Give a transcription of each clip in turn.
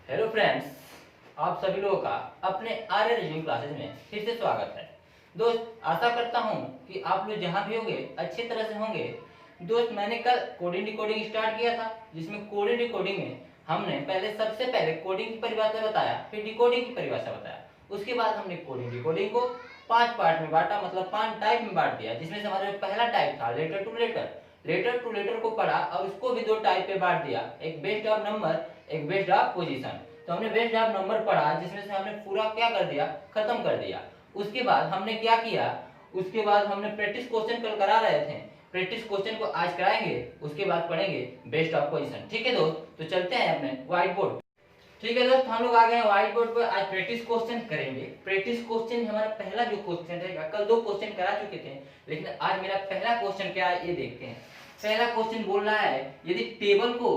Hello friends, आप सभी लोगों का अपने आर्य रिज्यूम क्लासेस में फिर से स्वागत है। दोस्त, आशा करता हूँ कि आप लोग जहाँ भी होंगे अच्छी तरह से होंगे। दोस्त, मैंने कल कोडिंग डिकोडिंग स्टार्ट किया था, जिसमें कोडिंग डिकोडिंग में हमने सबसे पहले कोडिंग की परिभाषा बताया, फिर डिकोडिंग की परिभाषा बताया। उसके बाद हमने कोडिंग डिकोडिंग को 5 पार्ट में बांटा, मतलब 5 टाइप में बांट दिया, जिसमें से हमारे पहला टाइप था letter to letter. Letter to letter को पढ़ा और उसको भी 2 टाइप पे बांट दिया, एक बेस्ड ऑफ नंबर, एक बेस्ड ऑफ पोजीशन। तो हमने बेस्ड ऑफ नंबर पढ़ा, जिसमें से हमने पूरा क्या कर दिया, खत्म कर दिया। उसके बाद हमने क्या किया, उसके बाद हमने प्रैक्टिस क्वेश्चन कल करा रहे थे, प्रैक्टिस क्वेश्चन को आज कराएंगे। उसके बाद पढ़ेंगे बेस्ट ऑफ पोजीशन। ठीक है दोस्त, तो चलते हैं अपने व्हाइट बोर्ड। ठीक है दोस्त, हम लोग आ गए हैं व्हाइट बोर्ड पर। आज प्रैक्टिस क्वेश्चन करेंगे। प्रैक्टिस क्वेश्चन हमारा पहला जो क्वेश्चन रहेगा, कल 2 क्वेश्चन करा चुके थे, लेकिन आज मेरा पहला क्वेश्चन क्या है ये देखते हैं। पहला क्वेश्चन बोल रहा है, यदि टेबल को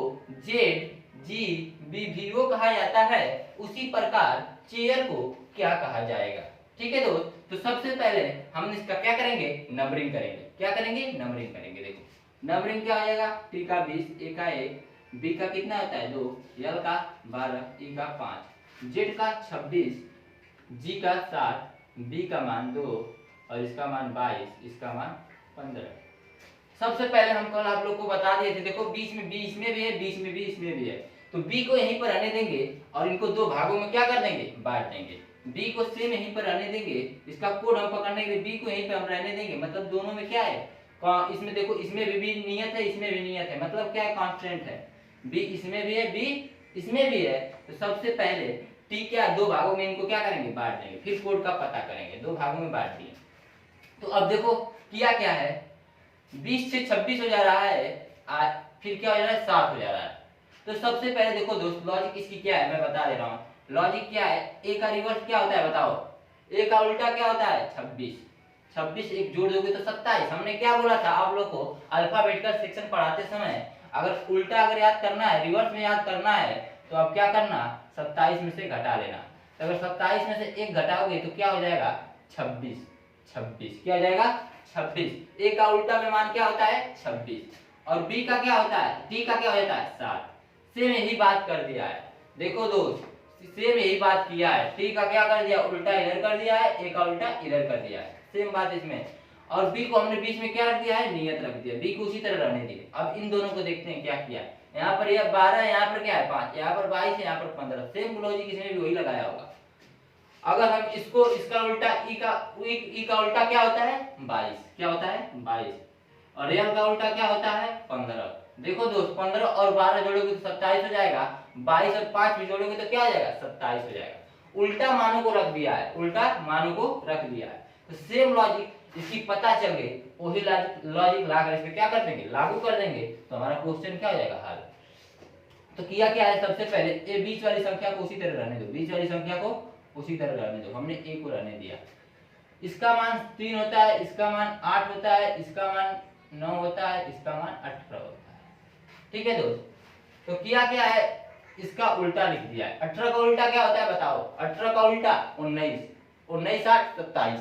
जेड जी बी वीरो कहा जाता है, उसी प्रकार चेयर को क्या कहा जाएगा। ठीक है दोस्त, तो सबसे पहले हम इसका क्या करेंगे, नंबरिंग करेंगे। क्या करेंगे, नंबरिंग करेंगे। देखो नंबरिंग क्या आ जाएगा, टी का 20, ए का 1, बी का कितना होता है 2, एल का 12, ई का 5, जेड का 26, जी का 7, बी का मान 2 और इसका मान 22, इसका मान 15। सबसे पहले हम कल आप लोग को बता दिए थे, देखो बीच में बी इसमें भी है, बीच में भी इसमें भी है, तो बी को यहीं पर रहने देंगे और इनको 2 भागों में क्या कर देंगे, बांट देंगे। बी को सेम यहीं पर रहने देंगे, इसका कोड हम पकड़ने के लिए बी को यहीं पर हम रहने देंगे, मतलब दोनों में क्या है, इसमें देखो, इसमें भी नियत है, इसमें भी नियत है, मतलब क्या है, कांस्टेंट है। बी इसमें भी है, बी इसमें भी है। तो सबसे पहले टी क्या 2 भागों में इनको क्या करेंगे, बांट देंगे, फिर कोड का पता करेंगे। 2 भागों में बांट दिए, तो अब देखो किया क्या है, 20 से 26 हो जा रहा है, फिर क्या हो जा रहा है, 7 हो जा रहा है। तो सबसे पहले देखो दोस्त, लॉजिक इसकी क्या है मैं बता दे रहा हूँ। लॉजिक क्या है, ए का रिवर्स क्या होता है बताओ, ए का उल्टा क्या होता है 26। 26 एक जोड़ दोगे तो 27। हमने क्या बोला था आप लोग को अल्फाबेट का सेक्शन पढ़ाते समय, अगर उल्टा अगर याद करना है, रिवर्स में याद करना है, तो अब क्या करना, 27 में से घटा लेना। तो अगर 27 में से 1 घटाओगे तो क्या हो जाएगा, 26। 26 क्या हो जाएगा, 26। ए का उल्टा में मान क्या होता है 26, और बी का क्या होता है, डी का क्या हो जाता है 7। सेम यही बात कर दिया है। देखो दोस्त, सेम यही बात किया है। टी का क्या कर दिया, उल्टा इधर कर दिया है, ए का उल्टा इधर कर दिया है, सेम बात इसमें। और बी को हमने बीच में क्या रख दिया है, नियत रख दिया, बी को उसी तरह रहने दिए। अब इन दोनों को देखते हैं क्या किया। यहाँ पर यह 12 है, यहाँ पर क्या है 5, यहाँ पर 22 है, यहाँ पर 15। सेम लॉजिक इसमें भी वही लगाया होगा। अगर हम इसको, इसका उल्टा ई का उल्टा क्या होता है 22, क्या होता है 22, और रियल का उल्टा क्या होता है 15। देखो दोस्त, 15 और 12 जोड़ोगे तो 27 हो जाएगा, 22 और 5 भी जोड़ोगे तो क्या हो जाएगा, 27 हो जाएगा। उल्टा मानों को रख दिया है, उल्टा मानों को रख दिया है। तो सेम लॉजिक इसकी पता चल गई, वही लॉजिक लाकर इसमें क्या कर देंगे, लागू कर देंगे, तो हमारा क्वेश्चन क्या हो जाएगा, हल। तो किया क्या है, सबसे पहले ये बीच वाली संख्या को उसी तरह रहने दो, बीच वाली संख्या को उसी तरह रहने दो। हमने ए को रहने दिया, इसका मान 3 होता है, इसका मान 8 होता है, इसका मान 9 होता है, इसका मान 18 होता है। ठीक है दोस्त, तो किया क्या है, इसका उल्टा लिख दिया है। 18 का उल्टा क्या होता है बताओ, 18 का उल्टा 19, 19 8 27,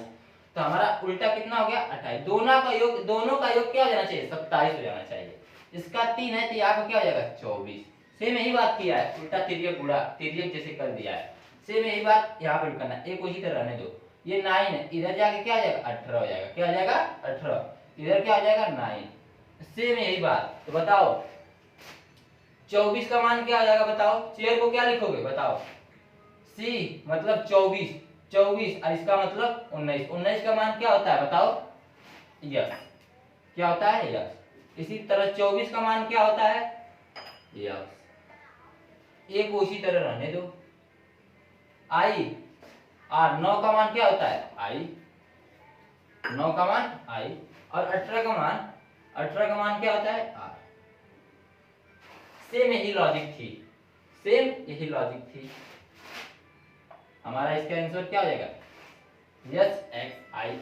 तो हमारा उल्टा कितना हो गया 28। दोनों का योग क्या हो जाना चाहिए, 27 हो जाना चाहिए। इसका 3 है तो यहाँ पर क्या हो जाएगा 24। सेम यही बात किया है, उल्टा तिर्यक गुणा तिर्यक जैसे कर दिया है। सेम यही बात यहाँ पर करना, एक उसी तरह रहने दो। ये 9 है, इधर जाके क्या आ जाएगा 18 हो जाएगा, क्या हो जाएगा 18, इधर क्या हो जाएगा 9। सेम यही बात। तो बताओ 24 का मान क्या आ जाएगा बताओ, चेयर को क्या लिखोगे बताओ, सी मतलब 24, 24 और इसका मतलब 19, 19 का मान क्या होता है बताओ, यस, क्या होता है यस। इसी तरह 24 का मान क्या होता है यस। एक उसी तरह रहने दो। आई और 9 का मान क्या होता है आई, 9 का मान आई, और 18 का मान क्या होता है आर। सेम यही लॉजिक थी, सेम यही लॉजिक थी। हमारा इसका आंसर क्या हो जाएगा, यस एक्स आई।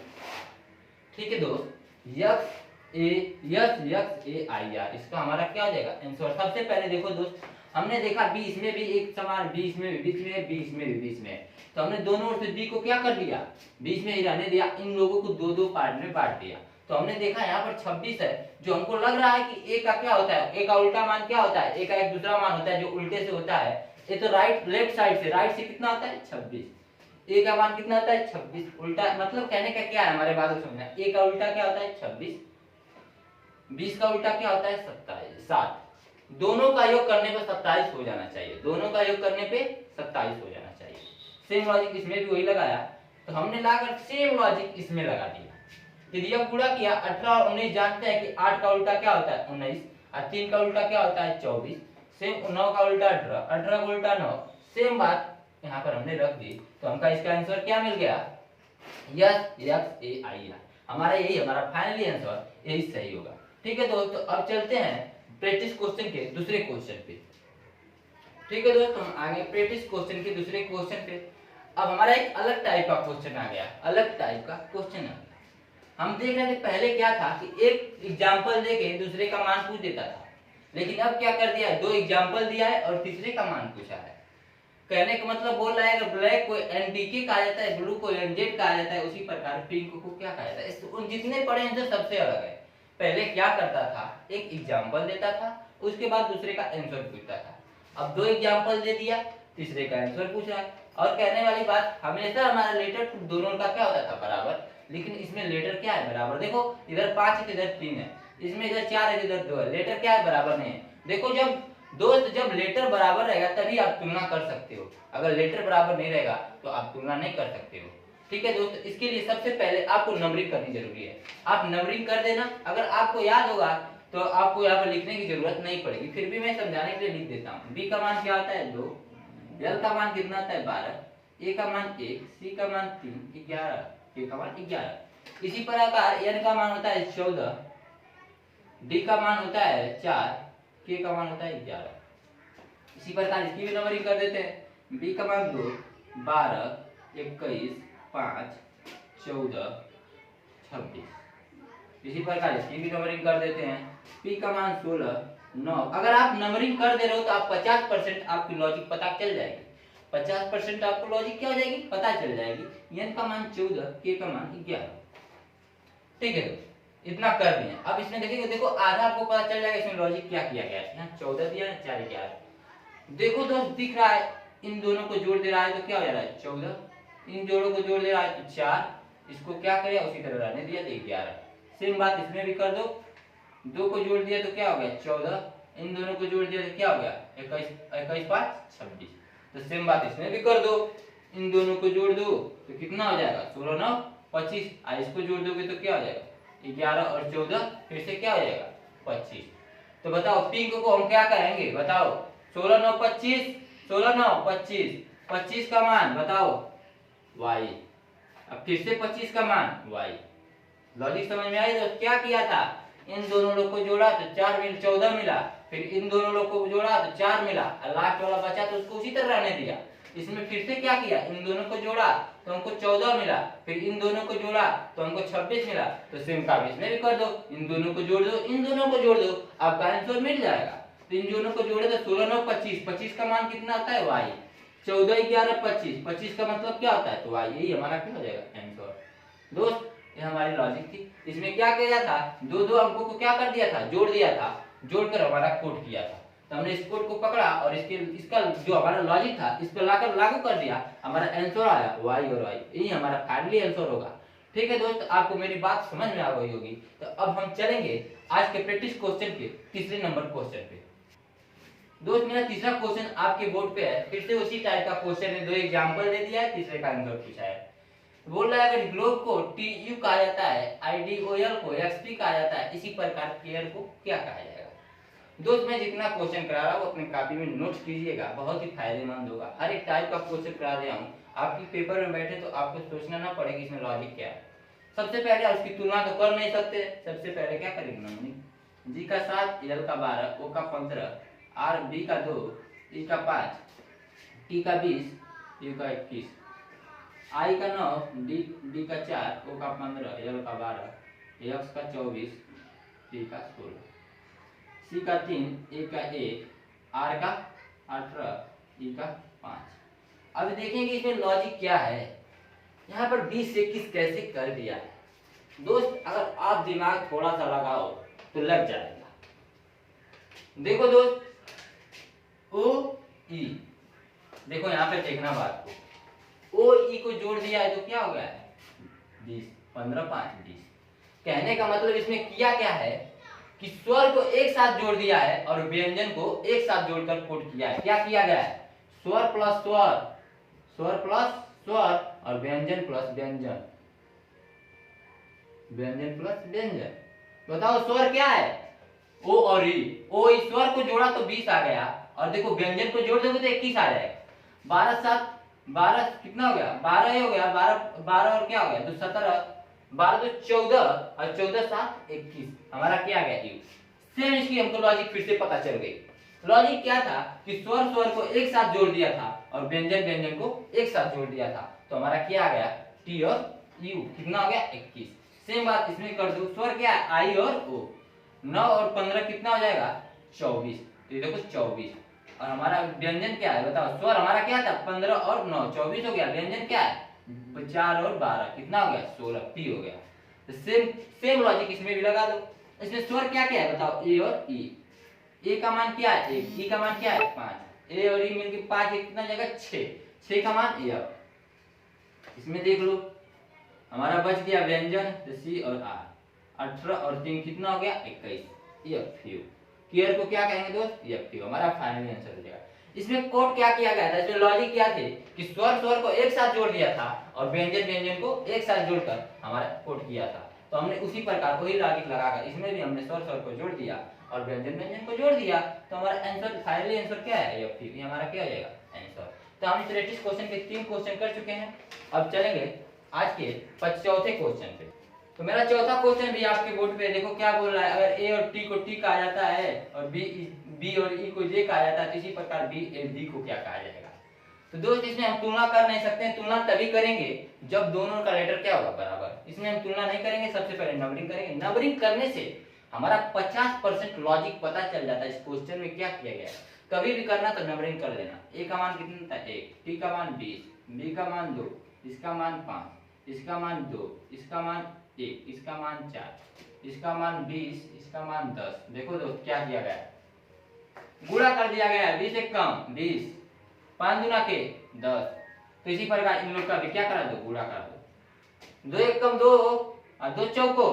ठीक है दोस्त, यस ए आई आर, इसका हमारा क्या हो जाएगा आंसर। सबसे पहले देखो दोस्त, हमने देखा बी इसमें भी एक समान, बी इसमें भी बीच में, बी इसमें भी बीच में, तो हमने दोनों ओर से बी को क्या कर दिया, बीच में ही रहने दिया, इन लोगों को 2-2 पार्ट में बांट दिया। तो हमने देखा यहाँ पर 26 है, जो हमको लग रहा है कि ए का क्या होता है, ए का उल्टा मान क्या होता है, ए का एक दूसरा मान होता है जो उल्टे से होता है, ये तो राइट लेफ्ट साइड से, राइट से कितना आता है 26, ए का मान कितना आता है 26, उल्टा मतलब कहने का क्या है हमारे बात को समझना, ए का उल्टा क्या होता है 26, 20 का उल्टा क्या होता है 27, 7, दोनों का योग करने पे 27 हो जाना चाहिए, दोनों का योग करने पे 27 हो जाना चाहिए। सेम लॉजिक इसमें भी वही लगाया, तो हमने लाकर सेम लॉजिक इसमें लगा दिया। यदि यह पूरा किया 18 और 19 जानते हैं कि 8 का उल्टा क्या होता है 19, और 3 का उल्टा क्या होता है 24, सेम 9 का उल्टा 18, 18 का उल्टा 9, सेम बात यहाँ पर हमने रख दी, तो हमका इसका आंसर क्या मिल गया, यस एक्स ए आई, हमारा यही हमारा फाइनली आंसर यही सही होगा। ठीक है दोस्तों, अब चलते हैं प्रैक्टिस क्वेश्चन के दूसरे क्वेश्चन पे। ठीक है दोस्तों, हम आगे प्रैक्टिस क्वेश्चन के दूसरे क्वेश्चन पे। अब हमारा एक अलग टाइप का क्वेश्चन आ गया, अलग टाइप का क्वेश्चन आ गया। हम देख रहे थे पहले क्या था कि एक एग्जांपल देके दूसरे का मान पूछ देता था, लेकिन अब क्या कर दिया है, दो एग्जांपल दिया है और तीसरे का मान पूछा है। कहने का मतलब बोल रहा है अगर ब्लैक को एनडीके कहा जाता है, ब्लू को एनजेड कहा जाता है, उसी प्रकार पिंक को क्या कहा जाता है। उन जितने पढ़े हैं तो सबसे अलग है। पहले क्या करता था, एक एग्जांपल देता था, उसके बाद दूसरे का आंसर पूछता था। अब दो एग्जांपल दे दिया, तीसरे का आंसर पूछ रहा है। और कहने वाली बात, हमेशा हमारा लेटर दोनों का क्या होता था बराबर, लेकिन इसमें लेटर क्या है बराबर, देखो इधर 5 है इधर 3 है, इसमें इधर 4 है इधर 2 है, लेटर क्या है बराबर नहीं है। देखो जब दोस्त जब लेटर बराबर रहेगा तभी आप तुलना कर सकते हो, अगर लेटर बराबर नहीं रहेगा तो आप तुलना नहीं कर सकते हो। ठीक है दोस्त, इसके लिए सबसे पहले आपको नंबरिंग करनी जरूरी है। आप नंबरिंग कर देना, अगर आपको याद होगा तो आपको यहाँ पर लिखने की जरूरत नहीं पड़ेगी, फिर भी मैं समझाने के लिए लिख देता हूँ। बी का मान क्या होता है 2, एल का मान कितना होता है 12, ए का मान 1, सी का मान 3, 11, के का मान 11। इसी प्रकार एन का मान होता है 14, डी का मान होता है 4, के का मान होता है 11। इसी प्रकार इसकी भी नंबरिंग कर देते हैं। बी का मान 2, 12, 21, 5, 14, 26। इसी प्रकार इसकी भी नंबरिंग कर देते हैं। पी का मान 16, 9। अगर आप नंबरिंग कर दे रहे हो तो आप 50% आपकी लॉजिक पता चल जाएगी, 50% आपको लॉजिक क्या हो जाएगी पता चल जाएगी। एन का मान 14, के का मान 11। ठीक है, इतना कर दिए। अब इसमें देखिए, देखो आधा आपको पता चल जाएगा इसमें लॉजिक क्या किया गया है। यहाँ 14 दिया है, 4 11। देखो दोस्त दिख रहा है, इन दोनों को जोड़ दे रहा है तो क्या हो जा रहा है 14, इन जोड़ों को जोड़ दे रहा है तो 4, इसको क्या करें उसी तरह रहने दिया तो 11। सेम बात इसमें भी कर दो, 2 को जोड़ दिया तो क्या हो गया 14, इन दोनों को जोड़ दिया तो क्या हो गया 21, 21 5 26। तो सेम बात इसमें भी कर दो, इन दोनों को जोड़ दो तो कितना हो जाएगा 16 9 25, और इसको जोड़ दोगे तो क्या हो जाएगा 11 और 14, फिर से क्या हो जाएगा 25। तो बताओ पिंक को हम क्या कहेंगे, बताओ 16 9 25, 16 9 25, 25 का मान बताओ y, अब फिर से 25 का मान y। लॉजिक समझ में आई? तो क्या किया था, इन दोनों लोग को जोड़ा तो 4 मिल 14 मिला, फिर इन दोनों लोग को जोड़ा तो 4 मिला, और लास्ट वाला बचा तो उसको उसी तरह रहने दिया। इसमें फिर से क्या किया, इन दोनों को जोड़ा तो हमको 14 मिला, फिर इन दोनों को जोड़ा तो हमको 26 मिला। तो सेम काम इसमें भी कर दो, इन दोनों को जोड़ दो, इन दोनों को जोड़ दो, आपका आंसर मिल जाएगा। तो इन दोनों को जोड़े तो 16 9 25, 25 का मान कितना होता है y, 14 11 25, 25 का मतलब क्या होता है तो y, यही हमारा क्या हो जाएगा आंसर। दोस्त ये हमारी लॉजिक थी। इसमें क्या किया था, दो दो अंकों को क्या कर दिया था, जोड़ दिया था, जोड़कर हमारा कोड किया था। तो हमने इस कोड को पकड़ा और इसका जो हमारा लॉजिक था इस पर लाकर लागू कर दिया, हमारा आंसर आया y और y, यही हमारा फाइनली आंसर होगा। ठीक है दोस्त, आपको मेरी बात समझ में आ गई होगी। तो अब हम चलेंगे आज के प्रैक्टिस क्वेश्चन के तीसरे नंबर क्वेश्चन पे। दोस्त मेरा तीसरा क्वेश्चन आपके बोर्ड पे है, फिर से उसी टाइप का क्वेश्चन है, दो एग्जांपल दे दिया है, तीसरे का आंसर पूछा है। बोल रहा है अगर ग्लोब को TU कहा जाता है, IDOL को XP कहा जाता है, इसी प्रकार केयर को क्या कहा जाएगा। दोस्त मैं जितना क्वेश्चन करा रहा हूँ अपने कॉपी में नोट कीजिएगा, बहुत ही फायदेमंद होगा। हर एक टाइप का क्वेश्चन करा रहा हूँ, आपकी पेपर में बैठे तो आपको सोचना ना पड़ेगा इसमें लॉजिक क्या है। सबसे पहले उसकी तुलना तो कर नहीं सकते, सबसे पहले क्या करेंगे नंबरिंग, G का 7, L का 12, O का 15, R B का 2, E का 5, T का 20, U का 21, I का 9, D का 4, O का 15, L का 12, X का 24, T का 16, C का 3, A का 1, R का 18, E का 5। अब देखेंगे इसमें लॉजिक क्या है। यहाँ पर 20 से 21 कैसे कर दिया है। दोस्त अगर आप दिमाग थोड़ा सा लगाओ तो लग जाएगा। देखो दोस्त, O E देखो यहाँ पे देखना बात को, ओ ई को जोड़ दिया है तो क्या हो गया है 20, 15 5 20। कहने का मतलब इसमें किया क्या है कि स्वर को एक साथ जोड़ दिया है और व्यंजन को एक साथ जोड़कर कोट किया है। क्या किया गया है, स्वर प्लस स्वर, स्वर प्लस स्वर और व्यंजन प्लस व्यंजन, व्यंजन प्लस व्यंजन। बताओ स्वर क्या है, ओ और ई। ओ ई स्वर को जोड़ा तो 20 आ गया, और देखो व्यंजन को जोड़ दोगे तो 21 आ जाएगा। 12 7 12 कितना हो गया, 12 ही हो गया। 12 12 और क्या हो गया तो 17, 12 तो 14 और 14 7 21। हमारा क्या आ गया यू। सेम इसकी हमको लॉजिक फिर से पता चल गई। लॉजिक क्या था कि स्वर स्वर को एक साथ जोड़ दिया था और व्यंजन व्यंजन को एक साथ जोड़ दिया था, तो हमारा क्या आ गया टी और यू। कितना हो गया 21। सेम बात इसमें कर दो, स्वर क्या है आई और ओ। 9 और 15 कितना हो जाएगा 24। तो ये देखो 24। और हमारा व्यंजन क्या है बताओ, स्वर हमारा क्या था 15 और 9 24 हो गया। व्यंजन क्या है 4 और 12 कितना हो गया 16 पी हो गया। तो सेम सेम लॉजिक इसमें भी लगा दो। इसमें स्वर क्या क्या है बताओ, ए और ई। ए का मान क्या है 1, ई का मान क्या है 5। ए और ई मिलके 5 कितना हो जाएगा 6, 6 का मान ए। इसमें देख लो हमारा बच गया व्यंजन तो सी और आर। 18 और 3 कितना हो गया 21। F you. क्लियर को क्या कहेंगे दोस्त, एफ यू हमारा फाइनल आंसर हो जाएगा। इसमें कोड क्या किया गया था, इसमें लॉजिक क्या थे कि स्वर स्वर को एक साथ जोड़ दिया था और व्यंजन व्यंजन को एक साथ जोड़कर हमारा कोड किया था। तो हमने उसी प्रकार को ही लॉजिक लगाकर इसमें भी हमने स्वर स्वर को जोड़ दिया और व्यंजन व्यंजन को जोड़ दिया। तो हमारा आंसर फाइनली आंसर क्या है एफ यू। ये हमारा क्या हो जाएगा आंसर। तो हम इस प्रैक्टिस क्वेश्चन के 3 क्वेश्चन कर चुके हैं। अब चलेंगे आज के चौथे क्वेश्चन पे। तो मेरा चौथा क्वेश्चन भी आपके बोर्ड पे देखो क्या बोल रहा है, अगर ए और टी को टी कहा जाता है और बी और ई को जे कहा जाता है तो इसी प्रकार बी और डी को क्या कहा जाएगा। तो दोस्त इसमें हम तुलना कर नहीं सकते हैं, तुलना तभी करेंगे जब दोनों का लेटर क्या होगा बराबर। इसमें हम तुलना नहीं करेंगे, सबसे पहले नंबरिंग करेंगे। नंबरिंग करने से हमारा 50% लॉजिक पता चल जाता है इस क्वेश्चन में क्या किया गया है। कभी भी करना तो नंबरिंग कर लेना। ए का मान कितना था 1, टी का मान 20, बी का मान 2, इसका मान 5, इसका मान 2, इसका मान 1, इसका मान 4, इसका मान 20, इसका मान 10। देखो दोस्त क्या किया गया है, गुणा कर दिया गया है। 20 एक कम 20, 5 गुना के 10। तो इसी प्रकार इन लोग का भी क्या करा दो गुणा करा दो। 2 एक कम 2 और 2 चौको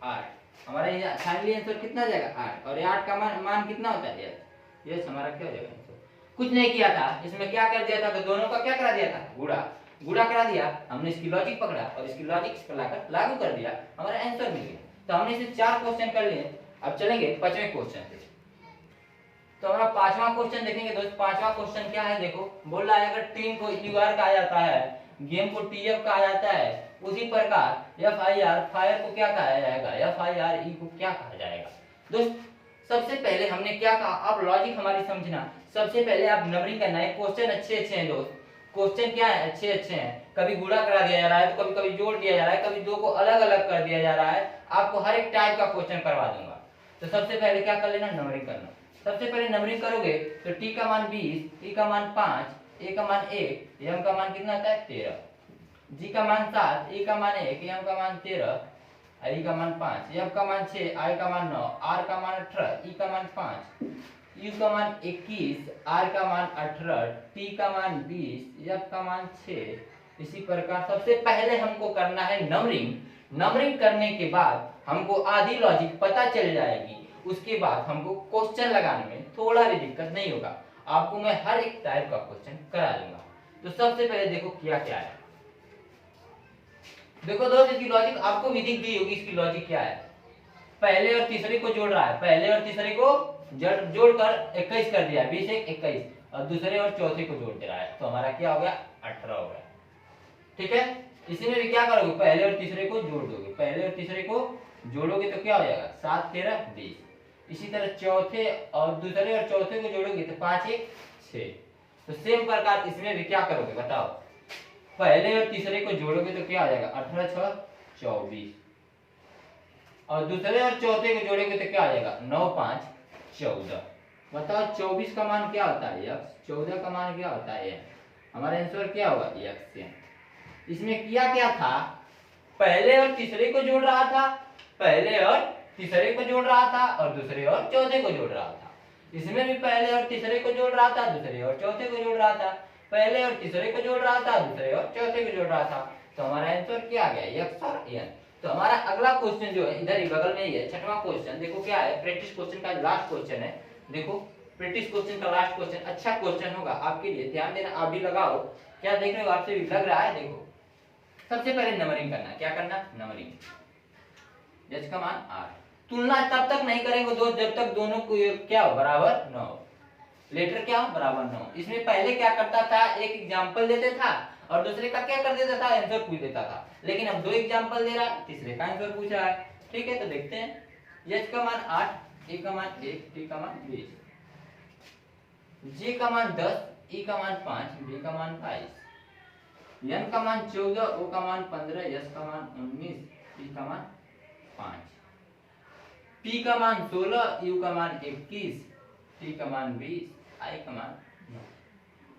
8। हमारा ये फाइनली आंसर कितना जाएगा 8। और ये 8 का मान कितना होता है यस हमारा क्या हो जाएगा आंसर। कुछ नहीं किया था, इसमें क्या कर दिया था तो दोनों का क्या करा दिया था गुणा। गुणा करा दिया, हमने इसकी लॉजिक पकड़ा और इसकी लॉजिक इस पर लाकर लागू कर दिया, हमारा आंसर मिल गया। तो हमने इसे 4 क्वेश्चन कर लिए। अब चलेंगे 5वें क्वेश्चन पे। तो हमारा 5वां क्वेश्चन देखेंगे दोस्त। 5वां क्वेश्चन क्या है देखो, बोल रहा है अगर टीम को यूआर कहा जाता है, गेम को टीएफ कहा जाता है, उसी प्रकार एफआईआर फायर को क्या कहा जाएगा, एफआईआर ई को क्या कहा जाएगा। दोस्त सबसे पहले हमने क्या कहा, आप लॉजिक हमारी समझना। सबसे पहले आप नंबरिंग करना है। क्वेश्चन अच्छे अच्छे हैं दोस्त, क्वेश्चन क्या है अच्छे अच्छे हैं। कभी गुणा करा दिया जा रहा है तो कभी कभी जोड़ दिया जा रहा है, कभी दो को अलग अलग कर दिया जा रहा है। आपको हर एक टाइप का क्वेश्चन करवा दूंगा। तो सबसे पहले क्या कर लेना नंबरिंग करना। सबसे पहले नंबरिंग करोगे तो टी का मान 20, टी का मान 5, ए का मान 1, एम का मान कितना आता है 13, जी का मान 7, ए का मान 1, एम का मान 13, आई का मान 5, एफ का मान 6, आई का मान 9, आर का मान 18, ई का मान 5, यू का मान 21, आर का मान 18, टी का मान 20, एफ का मान 6। इसी प्रकार सबसे पहले हमको करना है नंबरिंग। नंबरिंग करने के बाद हमको आधी लॉजिक पता चल जाएगी। उसके बाद हमको क्वेश्चन लगाने में थोड़ा भी दिक्कत नहीं होगा। आपको मैं हर एक टाइप का क्वेश्चन करा दूंगा। तो सबसे पहले देखो क्या क्या है। देखो दोस्त इसकी लॉजिक आपको भी दिख गई होगी। इसकी लॉजिक क्या है, पहले और तीसरे को जोड़ रहा है, पहले और तीसरे को जोड़कर 21 कर दिया, 20 एक 21, और दूसरे और चौथे को जोड़ दे रहा है, तो हमारा क्या हो गया 18 हो गया। ठीक है, इसी में भी क्या करोगे, पहले और तीसरे को जोड़ दोगे, पहले और तीसरे को जोड़ोगे तो क्या हो जाएगा 7 13 20। इसी तरह चौथे और दूसरे और चौथे को जोड़ोगे तो 5 1 6। तो सेम प्रकार इसमें भी क्या करोगे बताओ, पहले और तीसरे को जोड़ोगे तो क्या आ जाएगा 18 6 24, और दूसरे और चौथे को जोड़ेंगे तो क्या आ जाएगा 9 5 14। बताओ 24 का मान क्या होता है x, 14 का मान क्या होता है हमारा आंसर क्या होगा x। इसमें किया क्या था, पहले और तीसरे को जोड़ रहा था, पहले और तीसरे को जोड़ रहा था और दूसरे और चौथे को जोड़ रहा था। इसमें भी पहले और तीसरे को जोड़ रहा था, दूसरे और चौथे को जोड़ रहा था। पहले और तीसरे को जोड़ रहा था, दूसरे और चौथे को जोड़ रहा था। तो हमारा आंसर क्या आ गया, x और n। तो हमारा अगला क्वेश्चन जो है इधर ही बगल में ही है, छठवां क्वेश्चन। देखो क्या है, प्रैक्टिस क्वेश्चन का लास्ट क्वेश्चन है। देखो प्रैक्टिस क्वेश्चन का लास्ट क्वेश्चन अच्छा क्वेश्चन होगा आपके लिए, ध्यान देना, आप भी लगाओ। क्या देख रहे हो, आपसे भी लग रहा है। देखो सबसे पहले नंबरिंग करना, क्या करना, नंबरिंग। जज का मान 8। तुलना तब तक नहीं करेंगे दोस्त जब तक दोनों को क्या हो, बराबर न हो, लेटर क्या हो, बराबर न हो। इसमें पहले क्या करता था, एक एग्जांपल देते था और दूसरे का क्या कर देता था, आंसर पूछ देता था। लेकिन अब दो एग्जांपल दे रहा, तीसरे का आंसर पूछ रहा है। ठीक है, तो देखते हैं। एच का मान 8, ए का मान 1, टी का मान 20, जे का मान 10, ई का मान 5, बी का मान 22, एन का मान 14, ओ का मान 15, एस का मान 19, टी का मान 5, पी का मान 16, यू का मान 21, टी का मान 20, आई का मान 9।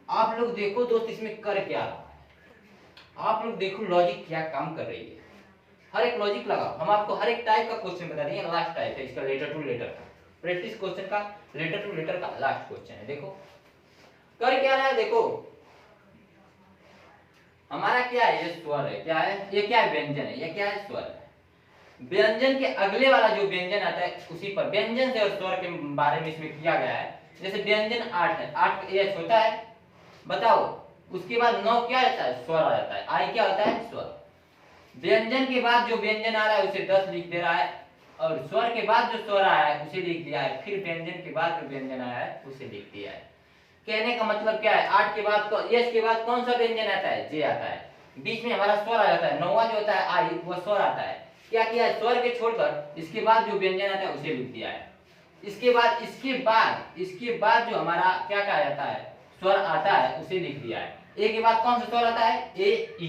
आप लोग देखो दोस्त इसमें कर क्या रहा है, आप लोग देखो लॉजिक क्या काम कर रही है। हर एक लॉजिक लगाओ, हम आपको हर एक टाइप का क्वेश्चन बता देंगे। लास्ट टाइप है इसका लेटर टू लेटर का, प्रैक्टिस क्वेश्चन का लेटर टू लेटर का लास्ट क्वेश्चन है। देखो कर क्या रहा है, देखो हमारा क्या है, ये स्वर है, क्या है ये, क्या है व्यंजन है, ये क्या है, स्वर है। व्यंजन के अगले वाला जो व्यंजन आता है उसी पर व्यंजन से और स्वर के बारे में इसमें किया गया है। जैसे व्यंजन 8 है, 8 एच होता है, बताओ उसके बाद 9 क्या आता है, स्वर आ जाता है, आई क्या होता है, स्वर। व्यंजन के बाद जो व्यंजन आ रहा है उसे 10 लिख दे रहा है, और स्वर के बाद जो स्वर आया है उसे लिख दिया है, फिर व्यंजन के बाद जो व्यंजन आया है उसे लिख दिया है। कहने का मतलब क्या है, 8 के बाद एच के बाद कौन सा व्यंजन आता है, जे आता है, बीच में हमारा स्वर आ जाता है, 9वां जो होता है आई वो स्वर आता है। क्या किया है, स्वर के छोड़कर इसके बाद जो व्यंजन आता है उसे लिख दिया है। इसके बाद जो हमारा क्या कहा जाता है, स्वर आता है उसे लिख दिया है। ए के बाद कौन सा स्वर आता है, ए ई।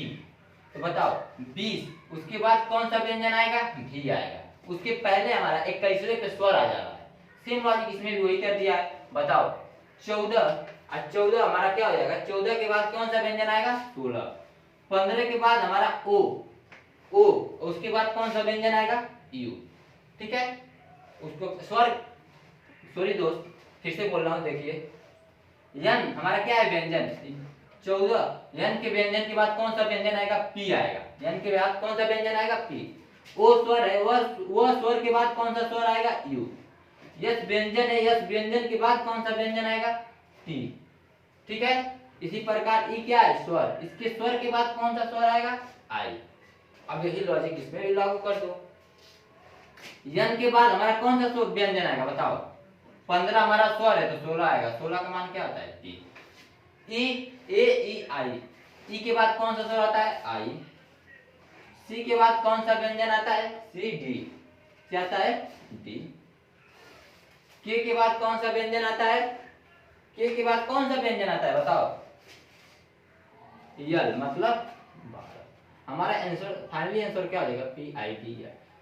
तो बताओ 20, उसके बाद कौन सा व्यंजन आएगा, भी आएगा। उसके पहले हमारा 21वें पे स्वर आ जा रहा है। सेम लॉजिक इसमें भी वही कर दिया है। बताओ 14 और 14 हमारा क्या हो जाएगा, 14 के बाद कौन सा व्यंजन आएगा, 16। 15 के बाद हमारा ओ, उसके बाद कौन सा व्यंजन आएगा, यू। ठीक है, उसको स्वर, सॉरी दोस्त फिर से बोल रहा हूं, देखिए यन हमारा क्या है, व्यंजन 14, यन के व्यंजन के बाद कौन सा व्यंजन आएगा, पी आएगा। यन के बाद कौन सा व्यंजन आएगा, पी। ओ स्वर है, वह स्वर के बाद कौन सा स्वर आएगा, यू। यस व्यंजन है, यस व्यंजन के बाद कौन सा व्यंजन आएगा, टी। ठीक है, इसी प्रकार ई क्या है, स्वर, इसके स्वर के बाद कौन सा स्वर आएगा, आई। अब यही लॉजिक इसमें भी लागू कर दो। यन के बाद हमारा कौन सा स्वर व्यंजन आएगा, बताओ 15 हमारा स्वर है तो 16 आएगा, 16 का मान क्या होता है, टी। ई, ए ई आई, ई के बाद कौन सा स्वर आता है, आई। सी के बाद कौन सा व्यंजन आता है, सी डी, क्या आता है, डी। के के बाद कौन सा व्यंजन आता है, के के बाद कौन सा व्यंजन आता है, बताओ यल, मतलब 12। हमारा आंसर, फाइनली आंसर क्या हो जाएगा, पी आई टी।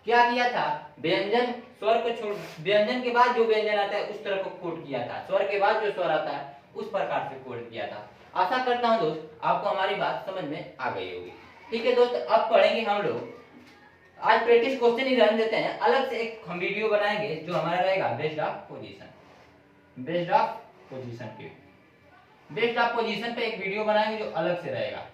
क्या किया था, व्यंजन स्वर को छोड़, व्यंजन के बाद जो व्यंजन आता है उस तरह को कोड किया था, स्वर के बाद जो स्वर आता है उस प्रकार से कोड किया था। आशा करता हूं दोस्त आपको हमारी बात समझ में आ गई होगी। ठीक है दोस्त, अब पढ़ेंगे हम लोग, आज प्रैक्टिस क्वेश्चन ही रहने देते हैं, अलग से एक हम वीडियो बनाएंगे जो हमारा रहेगा based of position, based of position के, बेस्ड ऑफ पोजीशन पे एक वीडियो बनाएंगे जो अलग से रहेगा,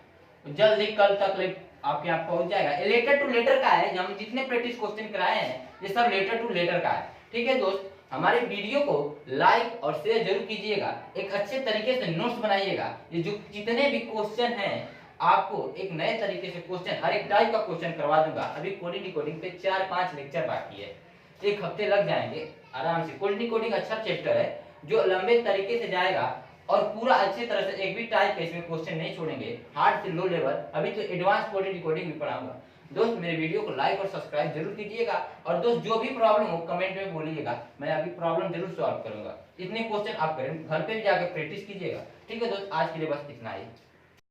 जल्दी कल तक आपके यहाँ पहुंच जाएगा। लेटर टू लेटर का है, हम जितने प्रैक्टिस क्वेश्चन कराए हैं ये सब लेटर टू लेटर का है। ठीक है दोस्त, हमारे वीडियो को लाइक और शेयर जरूर कीजिएगा, एक अच्छे तरीके से नोट्स बनाइएगा। ये जो जितने भी क्वेश्चन हैं आपको एक नए तरीके से क्वेश्चन, हर एक टाइप का क्वेश्चन करवा दूंगा। अभी कोडिंग डिकोडिंग पे 4-5 लेक्चर बाकी है, एक हफ्ते लग जाएंगे आराम से। कोडिंग डिकोडिंग अच्छा चैप्टर है जो लंबे तरीके से जाएगा और पूरा अच्छी तरह से, एक भी टाइप का इसमें क्वेश्चन नहीं छोड़ेंगे, हार्ड से लो लेवल। अभी तो एडवांस कोडिंग डिकोडिंग भी पढ़ाऊंगा। दोस्त मेरे वीडियो को लाइक और सब्सक्राइब जरूर कीजिएगा, और दोस्त जो भी प्रॉब्लम हो कमेंट में बोलिएगा, मैं अभी प्रॉब्लम जरूर सॉल्व करूंगा। इतने क्वेश्चन आप करें, घर पे भी जाकर प्रैक्टिस कीजिएगा। ठीक है दोस्त, आज के लिए बस इतना ही।